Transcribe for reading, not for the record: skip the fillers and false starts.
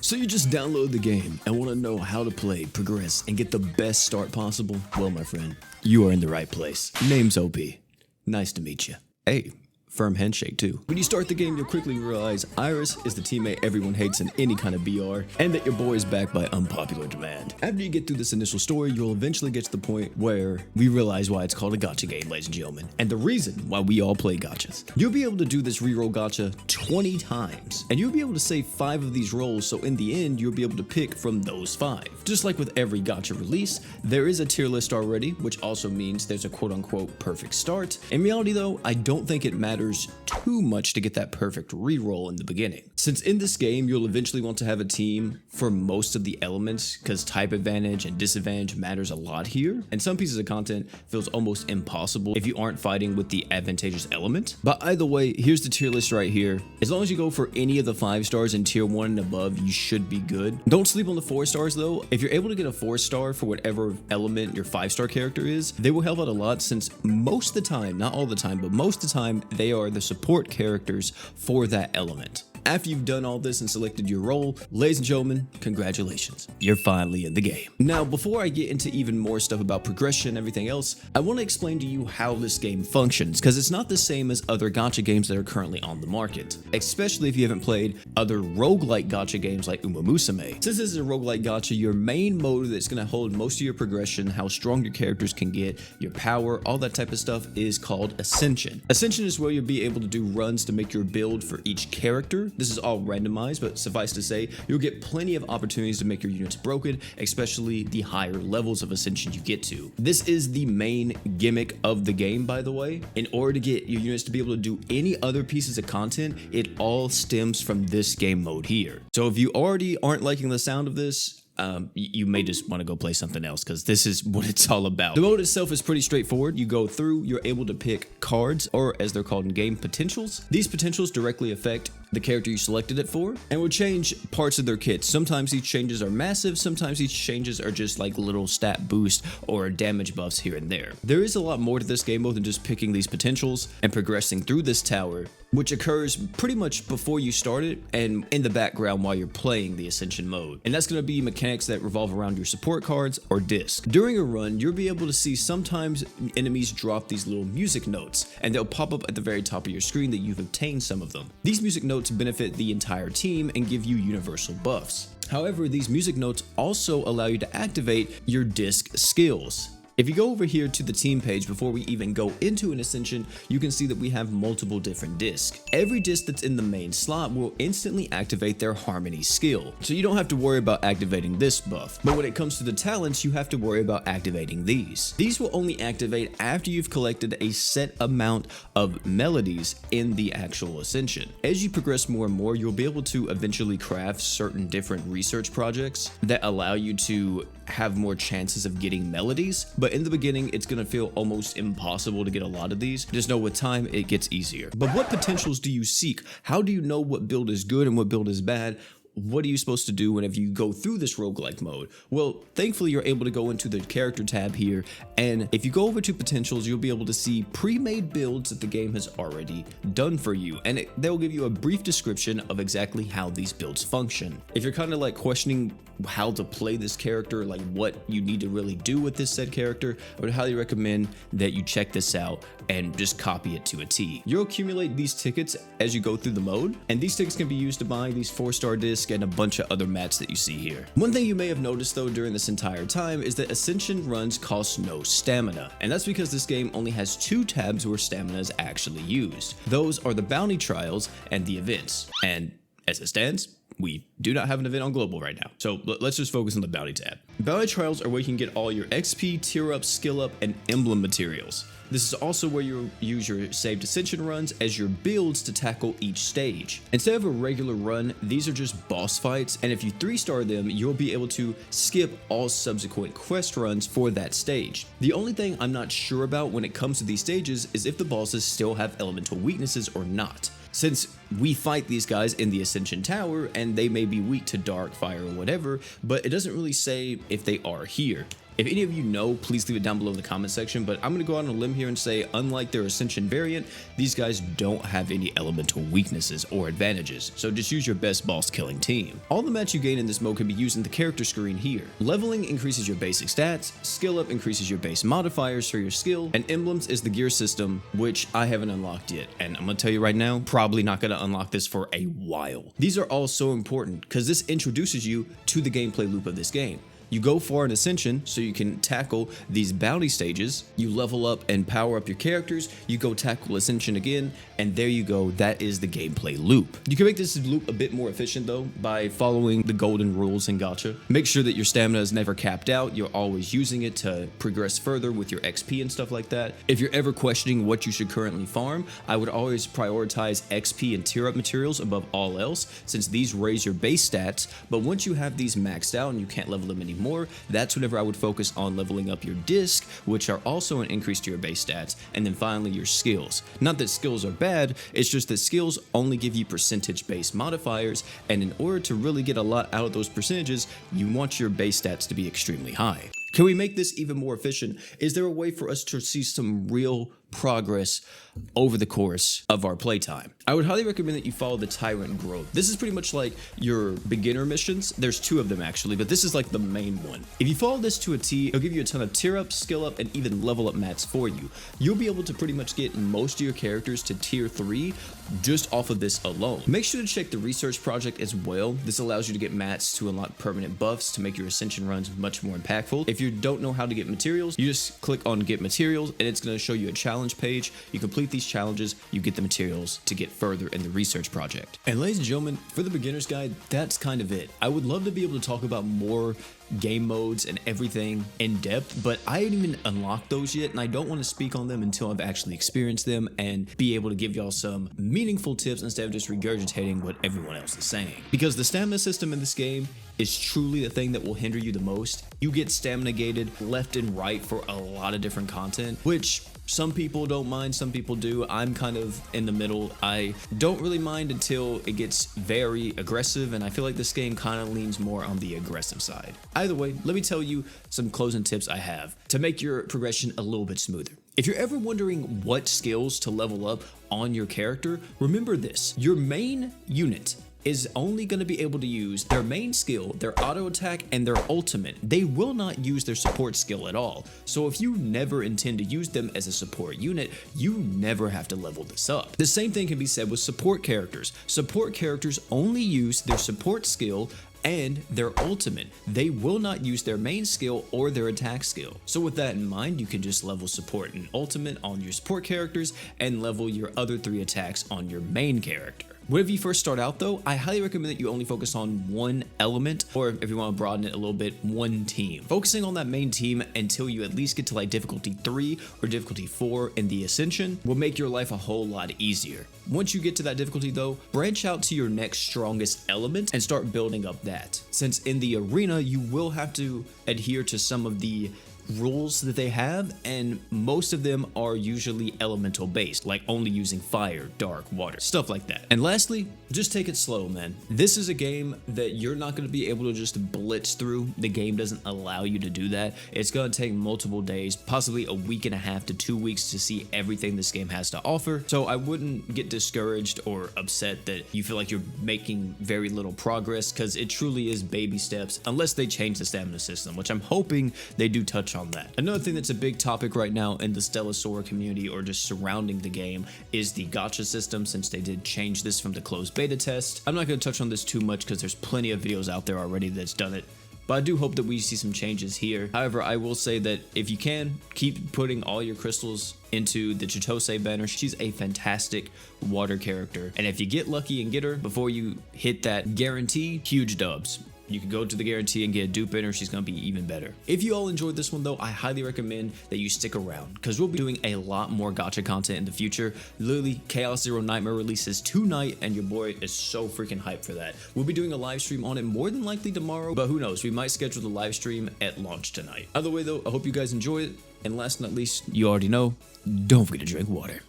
So you just download the game and want to know how to play, progress, and get the best start possible? Well, my friend, you are in the right place. Name's OP. Nice to meet you. Hey, firm handshake too. When you start the game, you'll quickly realize Iris is the teammate everyone hates in any kind of BR, and that your boy is back by unpopular demand. After you get through this initial story, you'll eventually get to the point where we realize why it's called a gacha game, ladies and gentlemen, and the reason why we all play gachas. You'll be able to do this reroll gacha 20 times, and you'll be able to save 5 of these rolls, so in the end, you'll be able to pick from those 5. Just like with every gacha release, there is a tier list already, which also means there's a quote-unquote perfect start. In reality though, I don't think it matters too much to get that perfect reroll in the beginning. Since in this game, you'll eventually want to have a team for most of the elements, because type advantage and disadvantage matters a lot here, and some pieces of content feels almost impossible if you aren't fighting with the advantageous element. But either way, here's the tier list right here. As long as you go for any of the 5 stars in tier 1 and above, you should be good. Don't sleep on the 4 stars though. If you're able to get a 4 star for whatever element your 5-star character is, they will help out a lot, since most of the time, not all the time, but most of the time, they are the support characters for that element. After you've done all this and selected your role, ladies and gentlemen, congratulations, you're finally in the game. Now, before I get into even more stuff about progression and everything else, I want to explain to you how this game functions, because it's not the same as other gacha games that are currently on the market, especially if you haven't played other roguelike gacha games like Uma Musume. Since this is a roguelike gacha, your main mode that's going to hold most of your progression, how strong your characters can get, your power, all that type of stuff is called Ascension. Ascension is where you'll be able to do runs to make your build for each character. This is all randomized, but suffice to say, you'll get plenty of opportunities to make your units broken, especially the higher levels of Ascension you get to. This is the main gimmick of the game, by the way. In order to get your units to be able to do any other pieces of content, it all stems from this game mode here. So if you already aren't liking the sound of this, you may just want to go play something else, because this is what it's all about. The mode itself is pretty straightforward. You go through, you're able to pick cards, or as they're called in game, potentials. These potentials directly affect the character you selected it for, and will change parts of their kits. Sometimes these changes are massive, sometimes these changes are just like little stat boost or damage buffs here and there. There is a lot more to this game mode than just picking these potentials and progressing through this tower, which occurs pretty much before you start it and in the background while you're playing the Ascension mode. And that's going to be mechanics that revolve around your support cards or disc. During a run, you'll be able to see sometimes enemies drop these little music notes, and they'll pop up at the very top of your screen that you've obtained some of them. These music notes benefit the entire team and give you universal buffs. However, these music notes also allow you to activate your disc skills. If you go over here to the team page before we even go into an Ascension, you can see that we have multiple different discs. Every disc that's in the main slot will instantly activate their Harmony skill, so you don't have to worry about activating this buff. But when it comes to the talents, you have to worry about activating these. These will only activate after you've collected a set amount of melodies in the actual Ascension. As you progress more and more, you'll be able to eventually craft certain different research projects that allow you to have more chances of getting melodies, but in the beginning it's gonna feel almost impossible to get a lot of these. Just know with time it gets easier. But what potentials do you seek? How do you know what build is good and what build is bad? What are you supposed to do whenever you go through this roguelike mode? Well, thankfully you're able to go into the character tab here, and if you go over to potentials, you'll be able to see pre-made builds that the game has already done for you, and they'll give you a brief description of exactly how these builds function. If you're kind of like questioning how to play this character, like what you need to really do with this said character, I would highly recommend that you check this out and just copy it to a T. You'll accumulate these tickets as you go through the mode, and these tickets can be used to buy these 4-star discs and a bunch of other mats that you see here. One thing you may have noticed though during this entire time is that Ascension runs cost no stamina, and that's because this game only has 2 tabs where stamina is actually used. Those are the bounty trials and the events, and as it stands, we do not have an event on global right now, so let's just focus on the bounty tab. Bounty trials are where you can get all your XP, tier up, skill up, and emblem materials. This is also where you use your saved Ascension runs as your builds to tackle each stage. Instead of a regular run, these are just boss fights, and if you 3-star them, you'll be able to skip all subsequent quest runs for that stage. The only thing I'm not sure about when it comes to these stages is if the bosses still have elemental weaknesses or not. Since we fight these guys in the Ascension Tower, and they may be weak to dark, fire, or whatever, but it doesn't really say if they are here. If any of you know, please leave it down below in the comment section, but I'm going to go out on a limb here and say, unlike their Ascension variant, these guys don't have any elemental weaknesses or advantages, so just use your best boss killing team. All the mats you gain in this mode can be used in the character screen here. Leveling increases your basic stats, skill up increases your base modifiers for your skill, and emblems is the gear system, which I haven't unlocked yet, and I'm going to tell you right now, probably not going to unlock this for a while. These are all so important because this introduces you to the gameplay loop of this game. You go for an Ascension so you can tackle these bounty stages, you level up and power up your characters, you go tackle Ascension again, and there you go, that is the gameplay loop. You can make this loop a bit more efficient though by following the golden rules in Gacha. Make sure that your stamina is never capped out, you're always using it to progress further with your XP and stuff like that. If you're ever questioning what you should currently farm, I would always prioritize XP and tier up materials above all else, since these raise your base stats, but once you have these maxed out and you can't level them anymore, that's whenever I would focus on leveling up your disc, which are also an increase to your base stats, and then finally your skills. Not that skills are bad, it's just that skills only give you percentage based modifiers, and in order to really get a lot out of those percentages, you want your base stats to be extremely high. Can we make this even more efficient? Is there a way for us to see some real progress over the course of our playtime? I would highly recommend that you follow the Tyrant Growth. This is pretty much like your beginner missions. There's 2 of them actually, but this is like the main one. If you follow this to a T, it'll give you a ton of tier up, skill up, and even level up mats for you. You'll be able to pretty much get most of your characters to tier 3 just off of this alone. Make sure to check the research project as well. This allows you to get mats to unlock permanent buffs to make your Ascension runs much more impactful. If you don't know how to get materials, you just click on get materials and it's going to show you a challenge page. You complete these challenges, you get the materials to get further in the research project. And ladies and gentlemen, for the beginner's guide, that's kind of it. I would love to be able to talk about more game modes and everything in depth, but I haven't even unlocked those yet, and I don't want to speak on them until I've actually experienced them and be able to give y'all some meaningful tips instead of just regurgitating what everyone else is saying. Because the stamina system in this game is truly the thing that will hinder you the most. You get stamina gated left and right for a lot of different content, which some people don't mind, some people do. I'm kind of in the middle. I don't really mind until it gets very aggressive, and I feel like this game kind of leans more on the aggressive side. Either way, let me tell you some closing tips I have to make your progression a little bit smoother. If you're ever wondering what skills to level up on your character, remember this: your main unit is only going to be able to use their main skill, their auto attack, and their ultimate. They will not use their support skill at all. So if you never intend to use them as a support unit, you never have to level this up. The same thing can be said with support characters. Support characters only use their support skill and their ultimate. They will not use their main skill or their attack skill. So with that in mind, you can just level support and ultimate on your support characters and level your other 3 attacks on your main character. Whenever you first start out though, I highly recommend that you only focus on one element, or if you want to broaden it a little bit, one team. Focusing on that main team until you at least get to like difficulty 3 or difficulty 4 in the Ascension will make your life a whole lot easier. Once you get to that difficulty though, branch out to your next strongest element and start building up that. Since in the arena, you will have to adhere to some of the rules that they have, and most of them are usually elemental based, like only using fire, dark, water, stuff like that. And lastly, just take it slow, man. This is a game that you're not going to be able to just blitz through. The game doesn't allow you to do that. It's going to take multiple days, possibly a week and a half to 2 weeks to see everything this game has to offer. So I wouldn't get discouraged or upset that you feel like you're making very little progress, because it truly is baby steps, unless they change the stamina system, which I'm hoping they do touch on that. Another thing that's a big topic right now in the Stella Sora community, or just surrounding the game, is the gacha system, since they did change this from the closed beta test. I'm not going to touch on this too much because there's plenty of videos out there already that's done it, but I do hope that we see some changes here. However, I will say that if you can, keep putting all your crystals into the Chitose banner. She's a fantastic water character, and if you get lucky and get her before you hit that guarantee, huge dubs. You can go to the guarantee and get a dupe in her. She's going to be even better. If you all enjoyed this one though, I highly recommend that you stick around, because we'll be doing a lot more gacha content in the future. Literally, Chaos Zero Nightmare releases tonight, and your boy is so freaking hyped for that. We'll be doing a live stream on it more than likely tomorrow, but who knows? We might schedule the live stream at launch tonight. Either way though, I hope you guys enjoy it. And last but not least, you already know, don't forget to drink water.